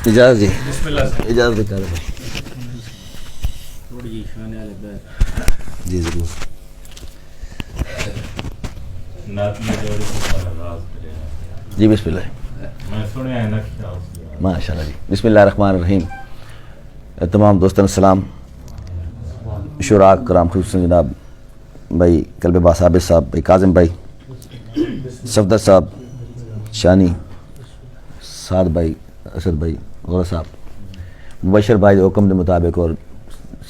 اجازت جی اجازت کر جی ضرور. جی بسم اللہ. ماشاء اللہ جی. بسم اللہ الرحمن الرحیم. تمام دوستان السلام. شعراء کرام خصوصاً جناب بھائی کلب باثابت صاحب، بھائی کاظم بھائی، صفدر صاحب، شانی، سعد بھائی، اسد بھائی، غور صاحب، مبشر بھائی حکم کے مطابق، اور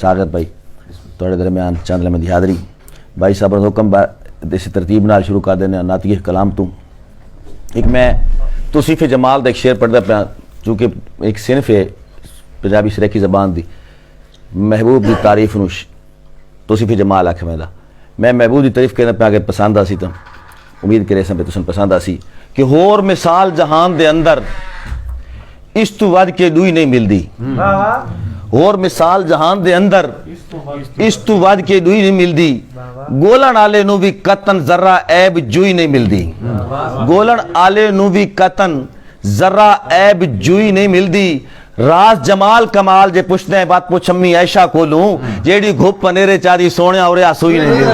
ساغر بھائی تھوڑے درمیان چند لمحے دی حاضری. بھائی صاحب حکم اسی ترتیب نال شروع کر دینے نعتیہ کلام تو. ایک میں توصیف جمال دا ایک شعر پڑھدا پیا، چونکہ ایک صنف ہے پنجابی سریکی زبان دی، محبوب دی تعریف نو توصیف جمال آکھے میں محبوب دی تعریف کرنا پیا. اگر پسند آسی تو امید کرے سن پہ تسن پسند آسی کہ ہور مثال جہان دے اندر اس تو ود کے دوئی نہیں ملدی. اور مثال جہان دے اندر اس تو ود کے دوئی نہیں ملدی. گولن آلے نو بھی قطن ذرہ عیب جوئی نہیں ملدی. گولن آلے نو بھی قطن ذرہ عیب جوئی نہیں ملدی. راز جمال کمال جے پوچھتے ہیں بات پوچھ امی عائشہ کو لوں، جیڑی گھپ پنیرے چادی سونے اور آسوئی نہیں ملدی.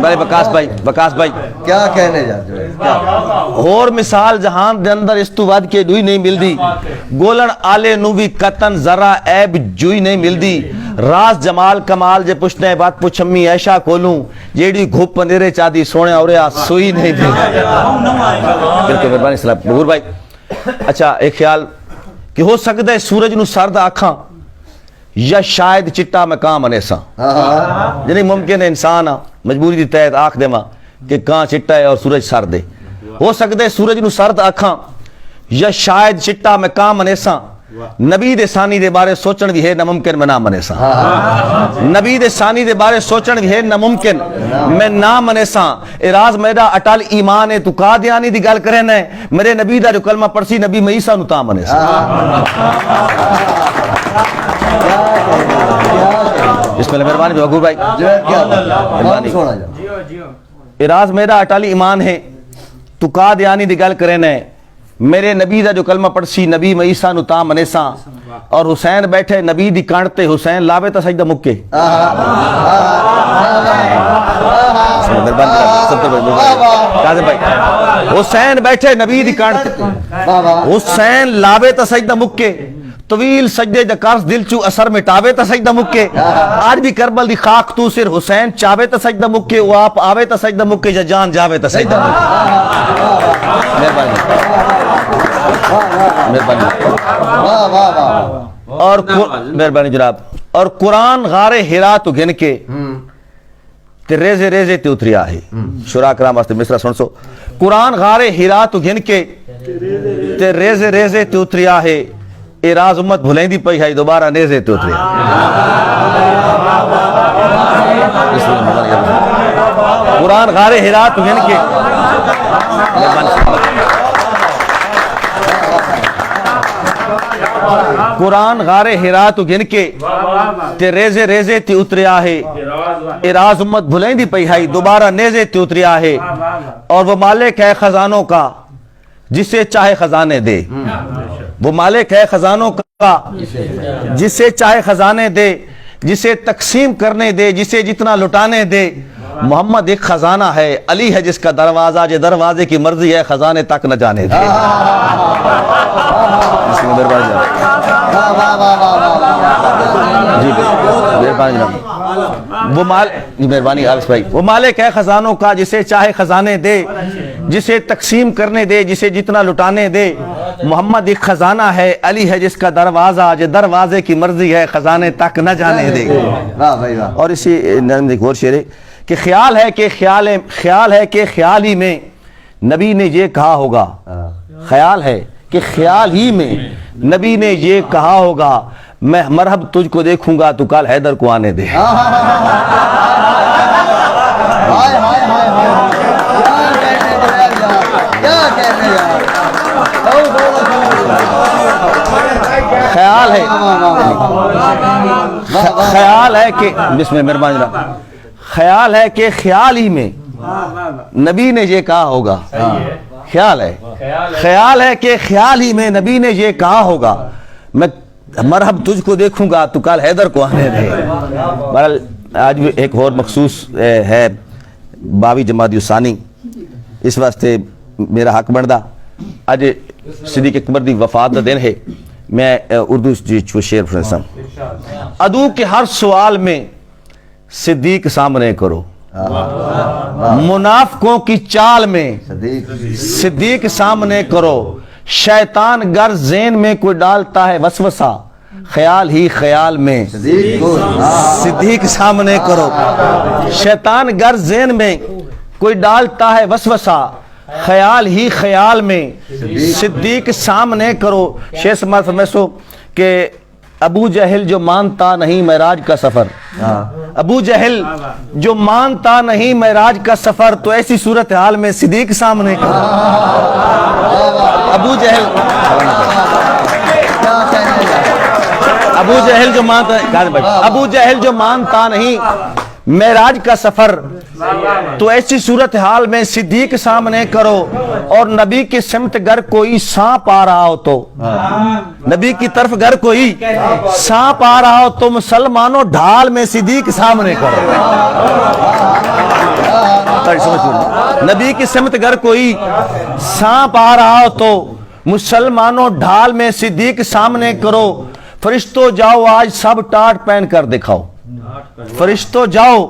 میرے بکاس بھائی کیا کہنے جاتے ہیں؟ اور مثال جہان دے اندر اس تو ود کے دوئی نہیں ملدی. گولن آلے نو بھی قطن ذرہ عیب جوئی نہیں ملدی. راز جمال کمال جے پوچھتے ہیں بات پوچھ امی عائشہ کو لوں، جیڑی گھپ پنیرے چادی سونے اور سوئی نہیں ملدی. بالکل مہربانی سلام بغور بھائی. اچھا ایک خیال کہ ہو سکتا ہے سورج نو سرد آکھاں یا شاید چٹا مقام انیساں. یعنی ممکن ہے انسان مجبوری دی تحت آکھ دے ماں کہ کہاں چٹا ہے اور سورج سرد ہے. ہو سکتا ہے سورج نو سرد آکھاں یا شاید چٹا مقام انیساں. نبی دے ثانی دے بارے سوچن بھی ہے ناممکن میں نہ منیساں. نبی دے ثانی دے بارے سوچن بھی ہے ناممکن میں نہ منیساں. اراز میرا اٹل ایمان ہے تو قادیانی دی گل کرے نے میرے نبی دا جو کلمہ پڑسی نبی عیسیٰ نو تاں منیساں. بسم اللہ مہربانی بھگور بھائی. اراز میرا اٹل ایمان ہے تو قادیانی دی گل کرے نے میرے نبی دا جو کلمہ پڑسی نبی عیسیٰ نو تاں منیساں. اور حسین بیٹھے نبی دی کانٹتے حسین لاوے تا سجدہ مکے. حسین بیٹھے نبی دی کانٹتے حسین لاوے تا سجدہ مکے. طویل سجدے دا قرض دل چو اثر مٹاوے تا سجدہ مکے. آج بھی کربل دی خاک تو سر حسین چاوے تا سجدہ مکے. وہ آپ آوے تا سجدہ مکے یا جان جاوے تا سجدہ مکے. اور مہربانی جناب. اور قرآن غار ہرا تو گن کے تے ریزے ریزے تے اتریا ہے. شعراء کرام واسطے مصرع سن سو. قرآن غار ہرا تو گن کے تے ریزے ریزے تے اتریا ہے. اے راز امت بھلیں دی پئی ہے دوبارہ نیزے تے اتریا. قرآن غار ہرا تو گن کے قرآن غار ہرا تو گن کے تے ریزے ریزے تے اتریا ہے. اراز امت بھلیں دی پئی ہے دوبارہ نیزے تے اتریا ہے. اور وہ مالک ہے خزانوں کا جسے چاہے خزانے دے. وہ مالک ہے خزانوں کا جسے چاہے خزانے دے. جسے تقسیم کرنے دے جسے جتنا لٹانے دے. محمد ایک خزانہ ہے علی ہے جس کا دروازہ جے دروازے کی مرضی ہے خزانے تک نہ جانے دے. مہربانی عارف بھائی. وہ مالک ہے خزانوں کا جسے چاہے خزانے دے. جسے تقسیم کرنے دے جسے جتنا لٹانے دے. محمد ایک خزانہ ہے علی ہے جس کا دروازہ جے دروازے کی مرضی ہے خزانے تک نہ جانے دے. اور اسی ایک اور شعر ہے کہ خیال ہے کہ خیال ہی میں نبی نے یہ کہا ہوگا. خیال ہے کہ خیال ہی میں نبی نے یہ کہا ہوگا میں مرحب تجھ کو دیکھوں گا تو کل حیدر کو آنے دے. خیال ہے خیال ہے کہ بسم اللہ مہربانی جناب، خیال ہے کہ خیال ہی میں نبی نے یہ کہا ہوگا، خیال ہے، خیال ہے کہ خیال ہی میں نبی نے یہ کہا ہوگا میں مرحب تجھ کو دیکھوں گا تو کل حیدر کو آنے دے۔ بہرحال آج بھی ایک اور مخصوص ہے 22 جمادی الثانی، اس واسطے میرا حق بندا اج صدیق اکبر دی وفات دا دن ہے۔ میں اردو جو شعر پڑھتا ہوں، عدو کے ہر سوال میں صدیق سامنے کرو، منافقوں کی چال میں صدیق سامنے کرو، شیطان گر ذہن میں کوئی ڈالتا ہے وسوسہ، خیال ہی خیال میں صدیق سامنے کرو، شیطان گر ذہن میں کوئی ڈالتا ہے وسوسہ، خیال ہی خیال میں صدیق سامنے کرو۔ شیخ سماعت فرمیسو کہ ابو جہل جو مانتا نہیں معراج کا سفر، ابو جہل جو مانتا نہیں معراج کا سفر، تو ایسی صورتحال میں صدیق سامنے کرو۔ ابو جہل ابو جہل جو مانتا نہیں معراج کا سفر، تو ایسی صورتحال میں صدیق سامنے کرو۔ اور نبی کی سمت گر کوئی سانپ آ رہا ہو تو، نبی کی طرف گر کوئی سانپ آ رہا ہو تو مسلمانوں ڈھال میں صدیق سامنے کرو۔ نبی کی سمت گر کوئی سانپ آ رہا ہو تو مسلمانوں ڈھال میں صدیق سامنے کرو۔ فرشتوں جاؤ آج سب ٹاٹ پہن کر دکھاؤ، فرشتوں جاؤ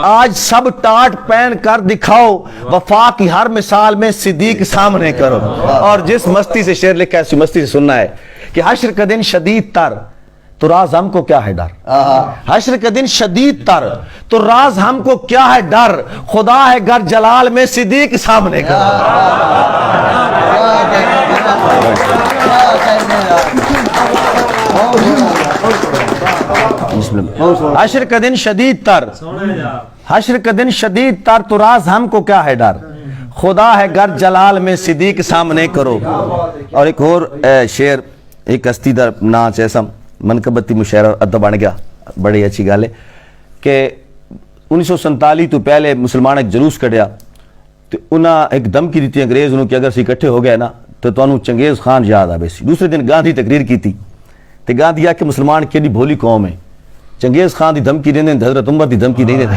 آج سب ٹاٹ پہن کر دکھاؤ، وفا کی ہر مثال میں صدیق سامنے کرو۔ اور جس مستی سے شعر لکھا ہے اسی مستی سے سننا ہے کہ حشر کا دن شدید تر تو راز ہم کو کیا ہے ڈر، حشر کا دن شدید تر تو راز ہم کو کیا ہے ڈر، خدا ہے گر جلال میں صدیق سامنے کرو۔ حشر کا دن شدید تر، حشر کا دن شدید تر تو راز ہم کو کیا ہے ڈر، خدا ہے گر جلال میں صدیق سامنے کرو۔ اور ایک اور شعر، ایک ہستی دا ناچ ایسا منقبتی مشاعرہ ادب بن گیا، بڑی اچھی گل ہے کہ 1947 تو پہلے مسلمان ایک جلوس کڈیا تو انہاں ایک دھمکی دیتی انگریز انہوں کہ اگر سی اکٹھے ہو گئے نا تو تانوں چنگیز خان یاد آوے سی۔ دوسرے دن گاندھی تقریر کی تھی تے گاندھی کہ مسلمان کیڑی بھولی قوم ہے، چنگیز خان دی دھمکی دیندے حضرت عمر دی دھمکی نہیں دیندے۔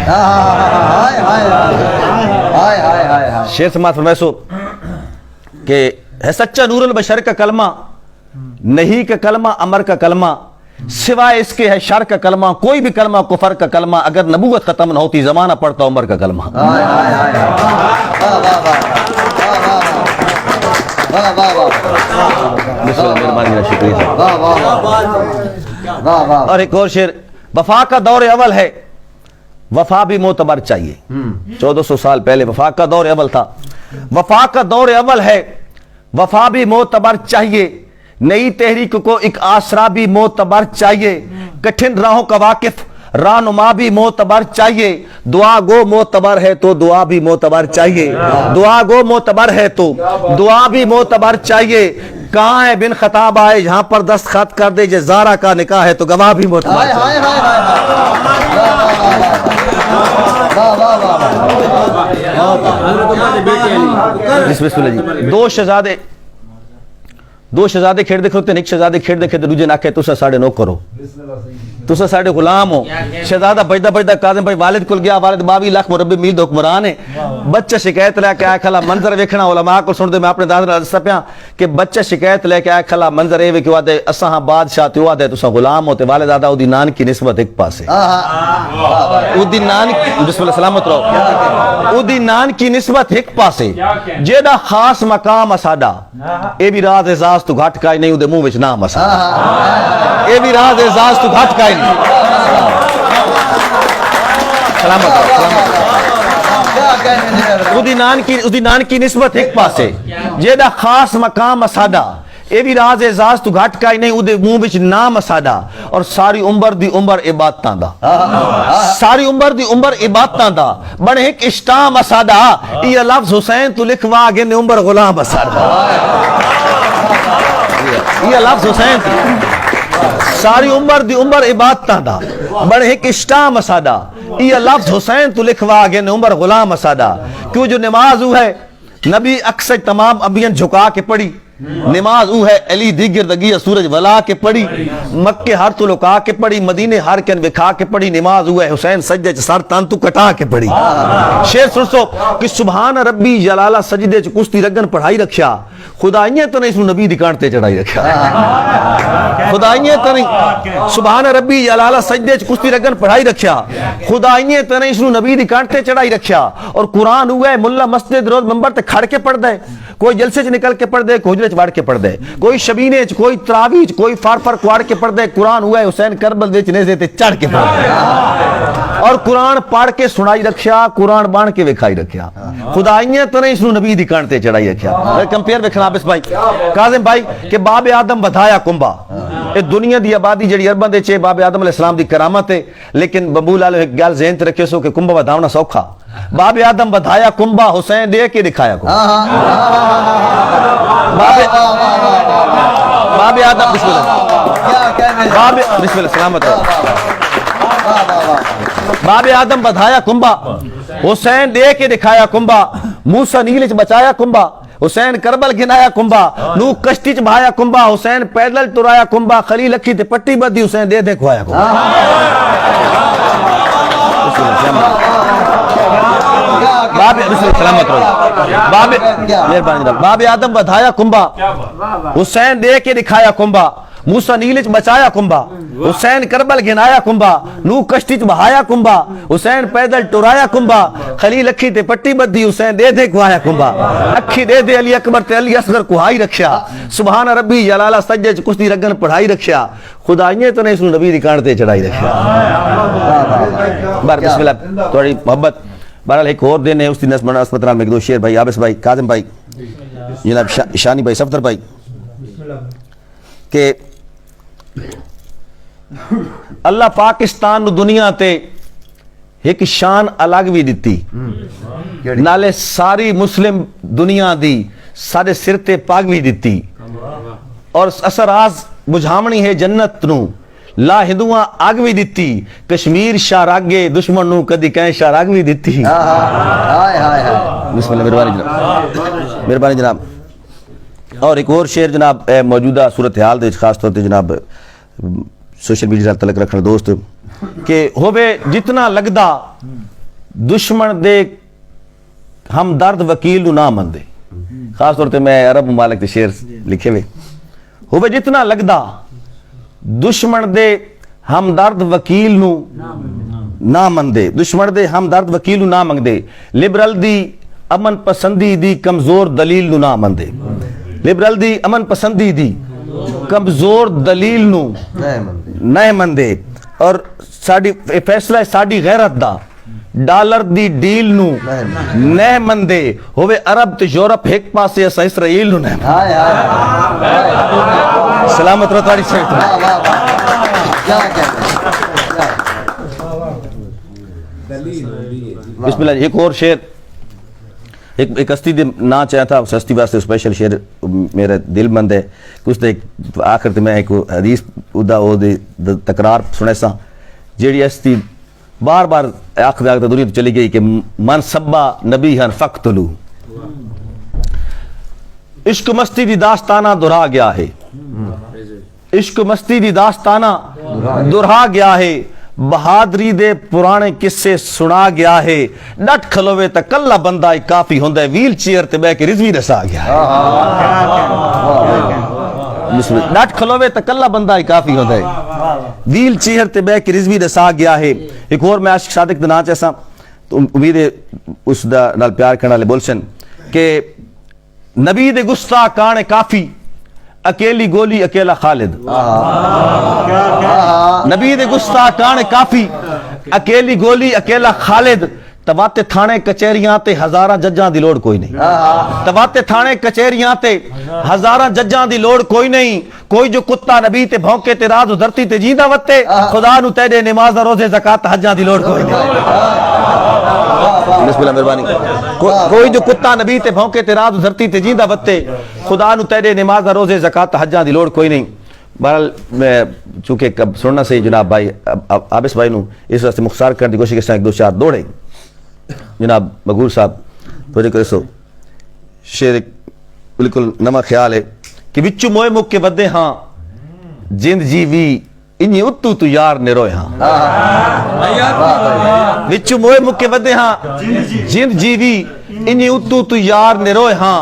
شیخ سماعت فرمائسو کہ ہے سچا نور البشر کا کلمہ، نہیں کا کلمہ امر کا کلمہ، سوائے اس کے ہے شر کا کلمہ، کوئی بھی کلمہ کفر کا کلمہ، اگر نبوت ختم نہ ہوتی زمانہ پڑتا عمر کا کلمہ۔ اور ایک اور شعر، وفا کا دور اول ہے وفا بھی معتبر چاہیے۔ 1400 سال پہلے وفا کا دور اول تھا، وفا کا دور اول ہے وفا بھی معتبر چاہیے، نئی تحریک کو ایک آسرا بھی معتبر چاہیے، کٹھن راہوں کا واقف رہنما بھی معتبر چاہیے، دعا گو معتبر ہے تو دعا بھی معتبر چاہیے، دعا گو معتبر ہے تو دعا بھی معتبر چاہیے، کہاں ہے بن خطاب آئے جہاں پر دستخط کر دے جے زارا کا نکاح ہے تو گواہ بھی معتبر چاہیے۔ بسم اللہ جی، دو شہزادے کھیڑ دے کھڑتے ہیں، ایک شہزادے کھیڑ دے کھڑتے دوجے نہ کہے تسا ساڑے نو کرو، تسا ساڑے غلام ہو۔ شہزادہ بجدہ بجدہ کاظم بھائی والد کل گیا، والد 22 لاکھ مربع میل دا حکمران ہے، بچہ شکایت لے کے آیا کھلا منظر ویکھنا، علماء کو سن دے میں اپنے دادر عرصہ پیا کہ بچہ شکایت لے کے آیا کھلا منظر اے کہ وعدے اساں ہاں بادشاہ تے وعدے تسا غلام ہوتے، والد دادا او دی نان کی نسبت ایک پاسے، او دی نان بسم اللہ سلامت رہو، او دی نان کی نسبت ایک پاسے، جیڑا خاص مقام اساڈا اے بھی راز اعزاز تو گھٹ کائی نہیں، او دے منہ وچ نام اساڈا اے بھی راز اعزاز تو گھٹ کائی نہیں۔ ادی نان کی نسبت ایک پاسے، جیڑا خاص مقام اساڈا اے بھی راز اعزاز تو گھٹ کائی نہیں، اودے منہ وچ نام اساڈا، اور ساری عمر دی عمر عبادتاں دا، ساری عمر دی عمر عبادتاں دا، بڑے ایک اشتام اساڈا، یہ لفظ حسین تو لکھوا گے نے عمر غلام اساڈا، یہ لفظ حسین تھی ساری عمر دی عمر عبادتاں دا بڑے ایک اشتام اسادا یہ لفظ حسین تو لکھوا گئے نے عمر غلام اسادا کیوں جو نماز وہ ہے نبی اکثر تمام انبیاء جھکا کے پڑھی نماز وہ ہے علی دیگر دگی سورج ولا کے پڑھی مکے ہر تو لکا کے پڑھی مدینے ہر کن وکھا کے پڑھی نماز وہ ہے حسین سجدے چ سر تن تو کٹا کے پڑھی شیر سرسو کہ سبحان ربی جلالہ سجدے چ کشتی رگن پڑھائی رکھیا خدائیاں تو نہیں سو نبی دی کانٹے چڑھائی رکھیا خدائیاں تو نہیں سبحان ربی جلالہ سجدے چ کشتی رگن پڑھائی رکھیا خدائیاں تو نہیں سو نبی دی کانٹے چڑھائی رکھیا اور قرآن ہوا ہے ملا مسجد روز منبر تے کھڑ کے پڑھ دے کوئی جلسے چ نکل کے پڑھ دے کوئی حجرے چ وڑ کے پڑھ دے کوئی شبینے چ کوئی تراویح چ کوئی فار کوڑ کے پڑھ دے قرآن ہوا ہے حسین کربل وچ نیزے تے چڑھ کے پڑھ دے اور قرآن پڑھ کے سنائی رکھیا قرآن بان کے وکھائی رکھیا خدائیاں تو نہیں سنو نبی دی کانٹے چڑھائی رکھیا کمپیئر وکھنا بس بھائی کاظم بھائی کہ باب آدم بدھایا کنبا اے دنیا دی آبادی جڑی ارباں دے چے باب آدم علیہ السلام دی کرامت ہے لیکن ببول والے ایک گل ذہن تے رکھے سو کہ کنبا بدھاونا سوکھا باب آدم بدھایا کنبا حسین دے کے دکھایا کنبا باب آدم بسم اللہ باب بسم اللہ سلامت باب آدم بدھایا کنبا حسین دے کے دکھایا کنبا موسیٰ نیل چ بچایا کنبا حسین کربل گھنایا کنبا نو کشتی چ بہایا کنبا حسین پیدل ٹرایا کنبا خلیل اکھی تے پٹی بدھی حسین دے کھوایا کنبا باب سلامت باب آدم بدھایا کنبا حسین دے کے دکھایا کنبا موسیٰ نیل چ بچایا کنبا حسین کربل گھنایا کنبا نو کشتی چ بہایا کنبا حسین پیدل ٹرایا کنبا خلیل اکھی تے پٹی بدھی حسین دے کھوایا کنبا اکھی دے علی اکبر تے علی اصغر کھوائی رکھیا سبحان ربی جلالہ سجدے چ کشتی رگن پڑھائی رکھیا خدائیاں تو نہیں سن نبی دی کانٹ تے چڑھائی رکھیا بار بسم اللہ تھوڑی محبت بہرحال ایک اور دن ہے اس دن اسمت نال میں دو شعر بھائی عابس بھائی کاظم بھائی جناب شانی بھائی صفدر بھائی کہ اللہ پاکستان نو دنیا تے ایک شان الگ بھی دیتی نالے ساری مسلم دنیا دی سارے سر تے پاگ بھی دیتی اور اثر آز بجھامنی ہے جنت نو لا ہندوਆਂ آگ بھی دیتی کشمیر شاراگے دشمن نو کدی کہیں شاراگ بھی دیتی بسم اللہ مہربانی جناب اور ایک اور شعر جناب موجودہ صورتحال دے خاص طور تے جناب سوشل میڈیا تعلق رکھنا دوست کہ ہوے جتنا لگدا دشمن دے ہم درد وکیل نو نہ مندے خاص طور تے میں عرب ممالک دے شعر لکھے ہوئے ہوے جتنا لگدا دشمن دے ہم درد وکیل نو نہ مندے دشمن دے ہم درد وکیل نو نہ منگدے لبرل دی امن پسندی دی کمزور دلیل نو نہ مندے لبرل دی امن پسندی دی کمزور دلیل نو نہ مندے اور ساڈی فیصلہ ہے ساڈی غیرت دا ڈالر دی ڈیل نو نہ مندے ہوئے عرب تے یورپ ایک پاسے اسا اسرائیل نو نہ سلامت رہو تاری سے بسم اللہ ایک اور شعر ایک ہستی دے نا چاہتا تھا اس ہستی واسطے اسپیشل شعر میرے دل مند ہے کہ اس دے آخر تے میں ایک حدیث ادا او دے تکرار سنے سا جیڑی ہستی بار بار آخر دے دنیا تو چلی گئی کہ من سبا نبی ہن فقتلو عشق مستی دی داستانہ دہرا گیا ہے عشق مستی دی داستانہ دہرا گیا ہے بہادری دے پرانے قصے سنا گیا ہے ڈٹ کھلوے تا کلا بندہ ہی کافی ہوندہ ہے ویل چیئر تے بے کے رضوی رسا گیا ہے ڈٹ کھلوے تا کلا بندہ ہی کافی ہوندہ ہے ویل چیئر تے بے کے رضوی رسا گیا ہے ایک اور میں عاشق صادق دنا چیسا تو امید ہے اس دا نال پیار کرنا لے بولسن کہ نبی دے گستہ کانے کافی اکیلی گولی اکیلا خالد نبی دے گستہ کانے کافی اکیلی گولی اکیلا خالد تواتے تھانے کچہریاں تے ہزاراں ججاں دی لوڑ کوئی نہیں تواتے تھانے کچہریاں تے ہزاراں ججاں دی لوڑ کوئی نہیں کوئی جو کتا نبی تے بھونکے تے راز دھرتی تے جیندہ وتے خدا نو تیرے نماز روزے زکات حجاں دی لوڑ کوئی نہیں بسم اللہ مہربانی کوئی جو کتا نبی تے بھونکے تے راز دھرتی تے جیندہ وتے خدا نو تیرے نماز روزے زکات حجاں دی لوڑ کوئی نہیں بہرحال میں چونکہ کب سننا سے جناب بھائی عابس بھائی نو اس واسطے مختصر کرنے کی کوشش کرتا ایک دو چار دوڑے جناب مغور صاحب توجہ کرے سو شعر بالکل نما خیال ہے کہ بچو موئے مک کے ودے ہاں جند جیوی انہی اتو تو یار نے روئے ہاں بچو موئے مک کے ودے ہاں جند جیوی انہی اتو تو یار نے روئے ہاں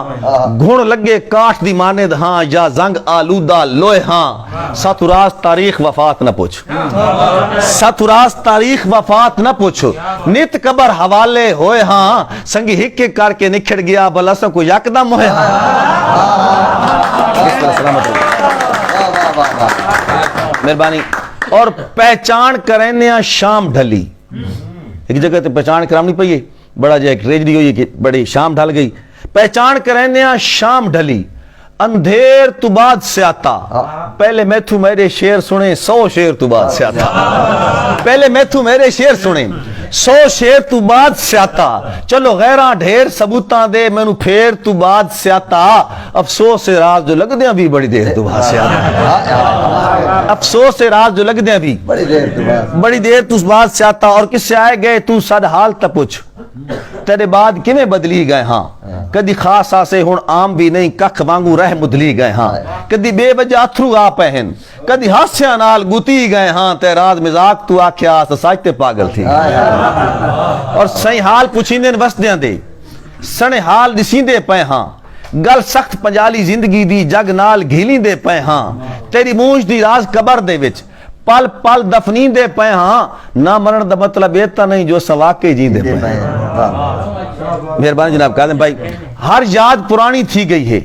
گھن لگے کاٹ دی ماند ہاں یا زنگ آلودہ لوئے ہاں ساتوراز تاریخ وفات نہ پوچھ ساتوراز تاریخ وفات نہ پوچھو نیت قبر حوالے ہوئے ہاں سنگی ہکے کر کے نکھڑ گیا بلاسوں کو یکدم ہوئے ہاں اس طرح سلامت مہربانی اور پہچان کرنے شام ڈھلی ایک جگہ تے پہچان کرام نہیں پئیے بڑا جائے ایک ریجڑی ہوئی کہ بڑی شام ڈھل گئی پہچان کرنے شام ڈھلی اندھیر تو بعد سے آتا پہلے میں تھو میرے شعر سنے 100 شعر تو بعد سے آتا پہلے میں تھو میرے شعر سنے 100 شعر تو بعد سے آتا چلو غیراں ڈھیر ثبوتاں دے میں نو پھیر تو بعد سے آتا افسوس سے راز جو لگ دیں ابھی بڑی دیر تو بعد سے آتا افسوس سے راز جو لگ دیں ابھی بڑی دیر تو بعد سے آتا اور کس سے آئے گئے تو سد حال تا پوچھ تیرے بعد کیویں بدلی گئے ہاں کدی خاص آسے ہن عام بھی نہیں ککھ وانگو رہ مدلی گئے ہاں کدی بے وجہ اتھرو آ پہن کدی ہاسیاں نال گتی گئے ہاں تے راز مزاق تو آکھیا سچ تے پاگل تھی اور صحیح حال پوچھیندے وسدیاں دے سنے حال دسیندے پے ہاں گل سخت پنجالی زندگی دی جگ نال گھیلیندے پے ہاں تیری مونج دی راز قبر دے وچ پل پل دفنین دے پے ہاں نہ مرن دا مطلب ایتا نہیں جو سواقے جین دے پے مہربانی جناب قادم بھائی ہر یاد پرانی تھی گئی ہے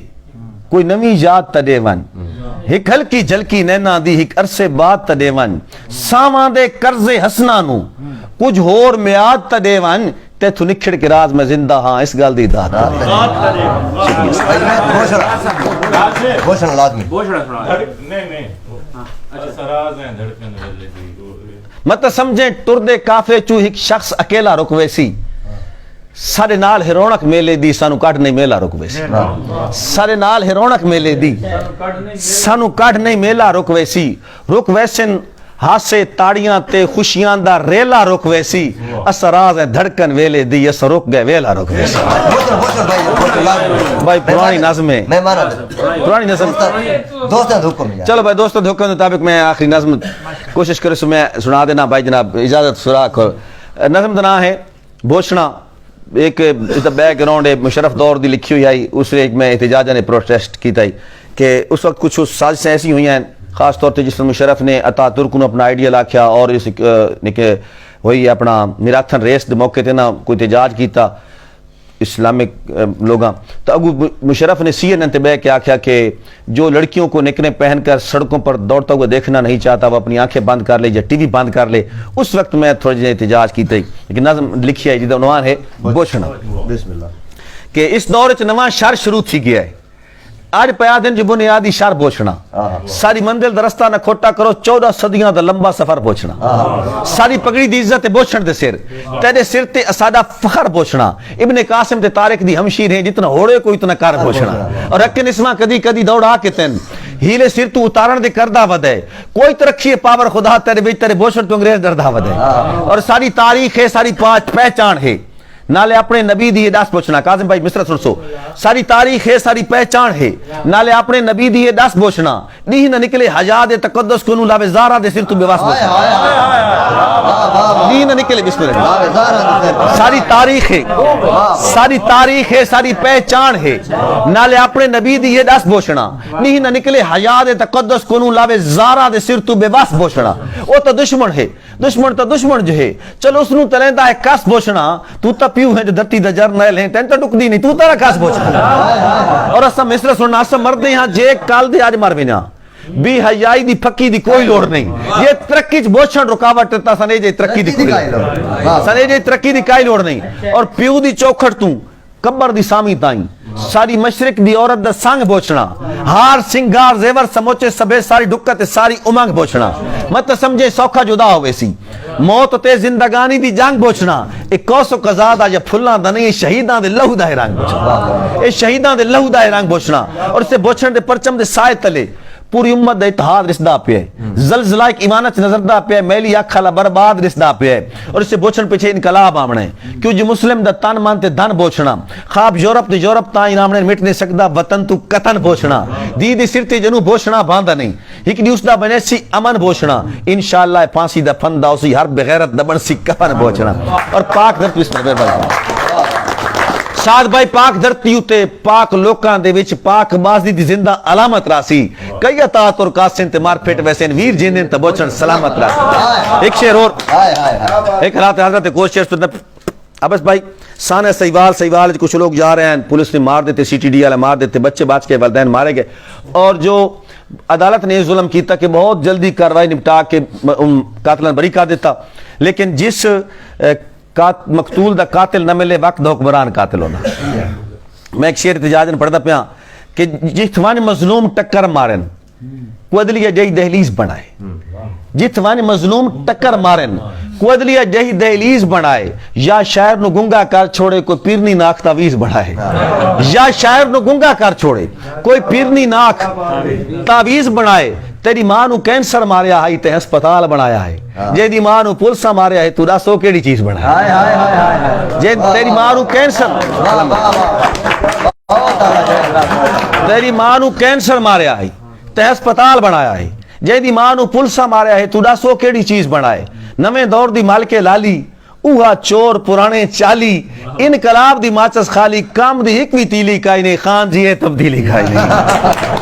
کوئی نوی یاد تڈے ون ایک ہلکی جھلکی نینا دی ایک عرصے بعد تڈے ون ساواں دے قرض حسنا نو کچھ ہور میاد تڈے ون تے تو نکھڑ کے راز میں زندہ ہاں اس گل دی داد گوشن لازمی مت سمجھیں ٹردے کافے چو ایک شخص اکیلا رکوے سی سارے نال ہرونک میلے دی سانو کٹ نہیں میلا رکوے سی سارے نال ہرونک میلے دی سانو کٹ نہیں میلا رکوے سی رکوے سن ہاسے تاڑیاں تے خوشیاں دا ریلا رکوے سی اس راز دھڑکن ویلے دی اس رک گئے ویلا رکوے سی بھائی پرانی نظم ہے پرانی نظم دوستان حکم چلو بھائی دوستان حکم مطابق میں آخری نظم کوشش کرے سو میں سنا دینا بھائی جناب اجازت سراخ نظم دنا ہے بوشنا ایک بیک گراؤنڈ مشرف دور دی لکھی ہوئی آئی اس ایک میں احتجاجہ نے پروٹیسٹ کی تھی کہ اس وقت کچھ سازشیں ایسی ہوئی ہیں خاص طور پہ جس میں مشرف نے اتا ترک کو اپنا آئیڈیا لاکھیا اور اس وہی اپنا میراتھن ریس دے موقع تے نا کوئی احتجاج کیتا اسلامک لوگاں تو اگو مشرف نے سی این این تے بے کے آکھیا کہ جو لڑکیوں کو نکنے پہن کر سڑکوں پر دوڑتا ہوا دیکھنا نہیں چاہتا وہ اپنی آنکھیں بند کر لے یا ٹی وی بند کر لے اس وقت میں تھوڑا جہاں احتجاج کی تھی لیکن نظم لکھی ہے جدہ عنوان ہے بوچھنا کہ اس دور چ نواں شر شروع تھی گیا ہے آج پیا دن جو بنیادی شر پوچھنا ساری منزل درستہ نہ کھوٹا کرو 14 صدیاں دا لمبا سفر پوچھنا ساری پگڑی دی عزت بوچھن دے سر تیرے سر تے اسادہ فخر پوچھنا ابن قاسم تے طارق دی ہمشیر ہیں جتنا ہوڑے کو اتنا کار پوچھنا اور رکن اسما کدی کدی دوڑا کے تن ہیلے سر تو اتارن دے کردہ ودے کوئی ترقی پاور خدا تیرے بیچ تیرے بوچھن تو انگریز دردہ ودے اور ساری تاریخ ہے ساری پہچان ہے نالے اپنے نبی دی داس پوچھنا کاظم بھائی مصر سن سو ساری تاریخ ہے ساری پہچان ہے نالے اپنے نبی دی داس پوچھنا نہیں نہ نکلے حجاد تقدس کو نو لاوے زارا دے سر تو بے واسطہ نہیں نہ نکلے بسم اللہ ساری تاریخ ہے ساری تاریخ ہے ساری پہچان ہے نالے اپنے نبی دی داس پوچھنا نہیں نہ نکلے حجاد تقدس کو نو لاوے زارا دے سر تو بے واسطہ پوچھنا وہ تو دشمن ہے دشمن تو دشمن جو ہے چلو اس نو تلیندا ہے کس پوچھنا تو تا پیو ہے جو دھرتی دا جرنیل ہیں تین تو ٹک دی نہیں تو تارا کاس پوچھنا اور اسا مصر سننا اسا مردے یہاں جے کال دے آج مار بینا بھی حیائی دی پھکی دی کوئی لوڑ نہیں یہ ترقی چ بوچھن رکاوٹ تا سنے جے ترقی دی کوئی سنے جے ترقی دی کائی لوڑ نہیں اور پیو دی چوکھٹ تو قبر دی سامی تائیں ساری مشرق دی عورت دا سانگ بوچھنا ہار سنگار زیور سموچے سبے ساری ڈکت ساری امنگ بوچھنا مت سمجھے سوکھا جدا ہوئے سی موت تے زندگانی دی جنگ بوچھنا ایک کوسو قضا دا یا پھلاں دا نہیں شہیداں دے لہو دا رنگ بوچھنا اے شہیداں دے لہو دا رنگ بوچھنا اور اسے بوچھن دے پرچم دے سائے تلے پوری امت دا اتحاد رسدا پہ ہے، زلزلہ ایک ایمانت نظر دا پہ ہے، میلی اکھ والا برباد رسدا پہ ہے، اور اس سے بوچھن پیچھے انقلاب آمنے کیوں جی مسلم دا تن مانتے دھن بوچھنا، خواب یورپ تے یورپ تا انامنے مٹ نہیں سکدا وطن تو قطن بوچھنا، دی سرتے جنو بوچھنا باندھا نہیں، ایک نیوز دا بنے سی امن بوچھنا، انشاءاللہ پھانسی دا پھن دا اسی ہر بغیرت دبن سی کفن بوچھنا، اور پاک دھرتی اس پر بڑھنا ساتھ بھائی پاک دھرتی ہوتے پاک لوکاں دے وچ پاک بازی دی زندہ علامت راسی کئی اطاعت اور قاسن تے مار پھٹ ویسے ویر جیندن تے بوچھن سلامت راسی ایک شعر اور ایک رات حضرت کوشش ابس بھائی سانہ سیوال کچھ لوگ جا رہے ہیں پولیس نے مار دیتے سی ٹی ڈی والے مار دیتے بچے باچ کے والدین مارے گئے اور جو عدالت نے ظلم کیتا کہ بہت جلدی کاروائی نپٹا کے قاتلان بری کر دیتا لیکن جس مقتول دا قاتل نہ ملے وقت دا حکمران قاتل ہونا میں ایک شعر احتجاجن پڑھتا پیا کہ جتوان مظلوم ٹکر مارن کو عدلیہ جہی دہلیز بنائے جتوان مظلوم ٹکر مارن کو عدلیہ جہی دہلیز بنائے یا شاعر نو گنگا کر چھوڑے کوئی پیرنی ناک تعویز بنائے یا شاعر نو گنگا کر چھوڑے کوئی پیرنی ناک تعویز بنائے تیری ماں نو کینسر ماریا ہے تے ہسپتال بنایا ہے جے دی ماں نو پلسا ماریا ہے تو دسو کیڑی چیز بنایا جے تیری ماں نو کینسر تیری ماں نو کینسر ماریا ہے تے ہسپتال بنایا ہے جے دی ماں نو پلسا ماریا ہے تو دسو کیڑی چیز بنائے نویں دور دی مالکے لالی اوہا چور پرانے چالی انقلاب دی ماچس خالی کام دی ایک بھی تیلی کائی نہیں خان جی ہے تبدیلی کائی نہیں